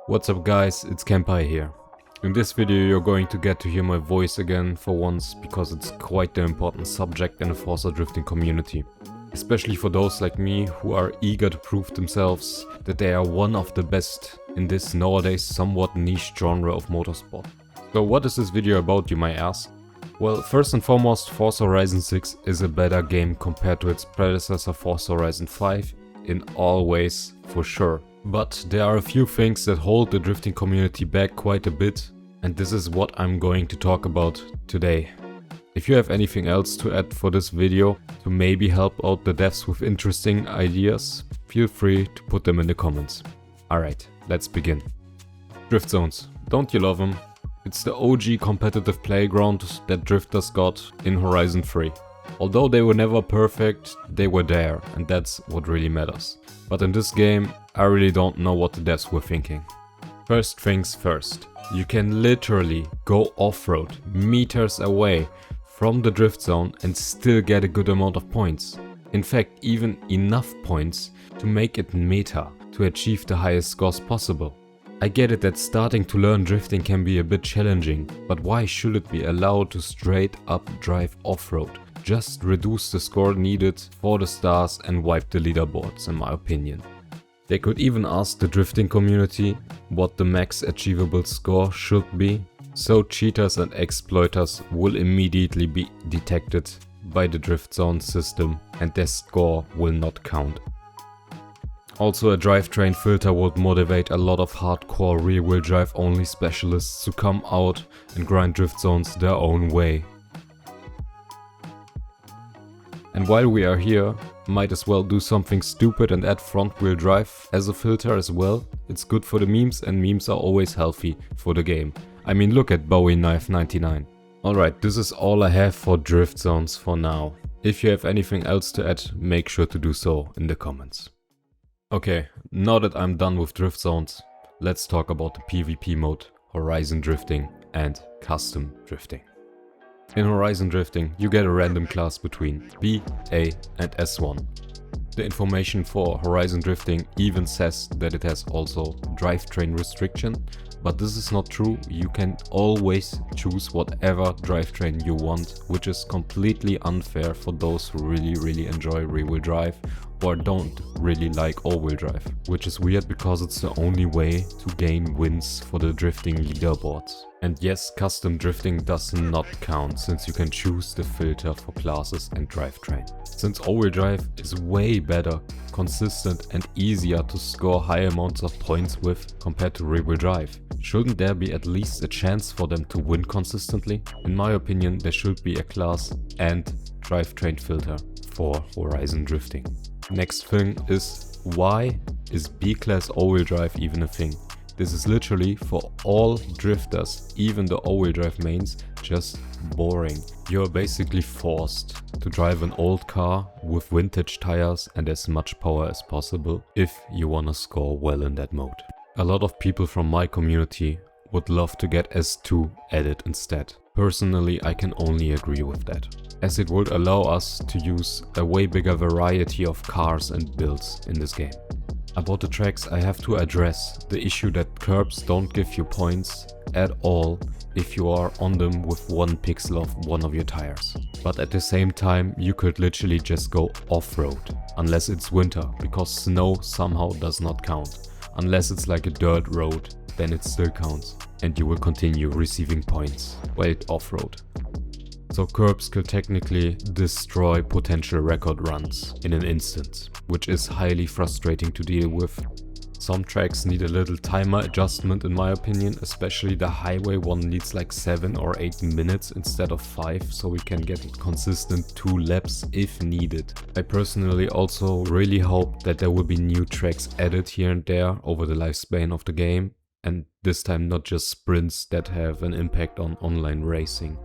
What's up guys, it's Kenpai here. In this video you're going to get to hear my voice again for once, because it's quite the important subject in the Forza drifting community. Especially for those like me who are eager to prove themselves that they are one of the best in this nowadays somewhat niche genre of motorsport. So what is this video about, you might ask? Well, first and foremost, Forza Horizon 6 is a better game compared to its predecessor Forza Horizon 5 in all ways, for sure. But there are a few things that hold the drifting community back quite a bit, and this is what I'm going to talk about today. If you have anything else to add for this video to maybe help out the devs with interesting ideas, feel free to put them in the comments. Alright, let's begin. Drift zones, don't you love them? It's the OG competitive playground that drifters got in Horizon 3. Although they were never perfect, they were there, and that's what really matters. But in this game, I really don't know what the devs were thinking. First things first, you can literally go off-road meters away from the drift zone and still get a good amount of points. In fact, even enough points to make it meta to achieve the highest scores possible. I get it that starting to learn drifting can be a bit challenging, but why should it be allowed to straight up drive off-road? Just reduce the score needed for the stars and wipe the leaderboards, in my opinion. They could even ask the drifting community what the max achievable score should be, so cheaters and exploiters will immediately be detected by the drift zone system and their score will not count. Also, a drivetrain filter would motivate a lot of hardcore rear-wheel drive only specialists to come out and grind drift zones their own way. And while we are here, might as well do something stupid and add front-wheel drive as a filter as well. It's good for the memes, and memes are always healthy for the game. I mean, look at Bowie Knife 99. Alright, this is all I have for drift zones for now. If you have anything else to add, make sure to do so in the comments. Okay, now that I'm done with drift zones, let's talk about the PvP mode, Horizon Drifting and Custom Drifting. In Horizon Drifting, you get a random class between B, A and S1. The information for Horizon Drifting even says that it has also drivetrain restriction, but this is not true. You can always choose whatever drivetrain you want, which is completely unfair for those who really enjoy rear-wheel drive or don't really like all-wheel drive, which is weird because it's the only way to gain wins for the drifting leaderboards. And yes, custom drifting does not count, since you can choose the filter for classes and drivetrain. Since all-wheel drive is way better, consistent and easier to score high amounts of points with compared to rear-wheel drive, shouldn't there be at least a chance for them to win consistently? In my opinion, there should be a class and drivetrain filter for Horizon Drifting. Next thing is, why is B-class all-wheel drive even a thing? This is literally for all drifters, even the all-wheel drive mains, just boring. You're basically forced to drive an old car with vintage tires and as much power as possible if you wanna score well in that mode. A lot of people from my community would love to get S2 added instead. Personally, I can only agree with that, as it would allow us to use a way bigger variety of cars and builds in this game. About the tracks, I have to address the issue that curbs don't give you points at all if you are on them with 1 pixel of one of your tires. But at the same time, you could literally just go off-road, unless it's winter, because snow somehow does not count. Unless it's like a dirt road, then it still counts, and you will continue receiving points while off-road. So curbs could technically destroy potential record runs in an instant, which is highly frustrating to deal with. Some tracks need a little timer adjustment in my opinion, especially the highway one needs like 7 or 8 minutes instead of 5, so we can get consistent 2 laps if needed. I personally also really hope that there will be new tracks added here and there over the lifespan of the game, and this time not just sprints that have an impact on online racing.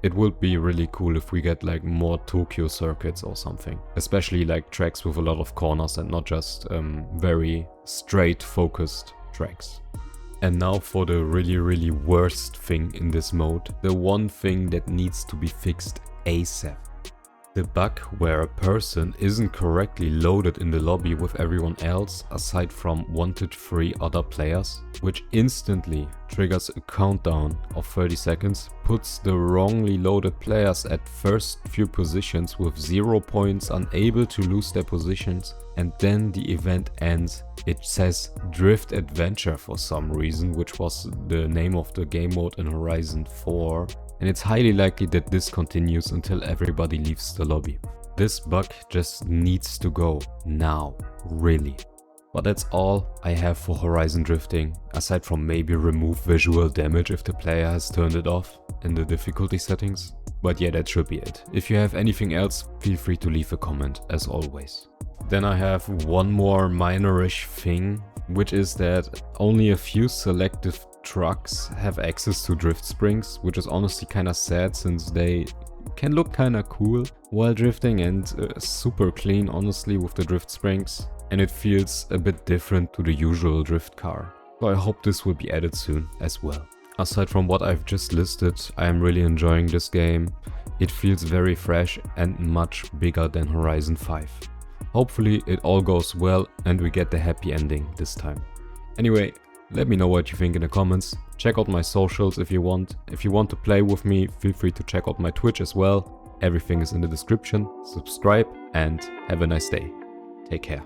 It would be really cool if we get like more Tokyo circuits or something, especially like tracks with a lot of corners and not just very straight focused tracks. And now for the really worst thing in this mode, the one thing that needs to be fixed ASAP. The bug where a person isn't correctly loaded in the lobby with everyone else aside from 1 to 3 other players, which instantly triggers a countdown of 30 seconds, puts the wrongly loaded players at first few positions with 0 points, unable to lose their positions, and then the event ends. It says Drift Adventure for some reason, which was the name of the game mode in Horizon 4. And it's highly likely that this continues until everybody leaves the lobby. This bug just needs to go now, really. But that's all I have for Horizon drifting, aside from maybe remove visual damage if the player has turned it off in the difficulty settings. But yeah, that should be it. If you have anything else, feel free to leave a comment, as always. Then I have one more minorish thing, which is that only a few selective trucks have access to drift springs, which is honestly kinda sad since they can look kinda cool while drifting and super clean honestly with the drift springs, and it feels a bit different to the usual drift car. So I hope this will be added soon as well. Aside from what I've just listed, I am really enjoying this game. It feels very fresh and much bigger than Horizon 5. Hopefully it all goes well and we get the happy ending this time. Anyway, let me know what you think in the comments. Check out my socials if you want. If you want to play with me, feel free to check out my Twitch as well. Everything is in the description. Subscribe and have a nice day. Take care.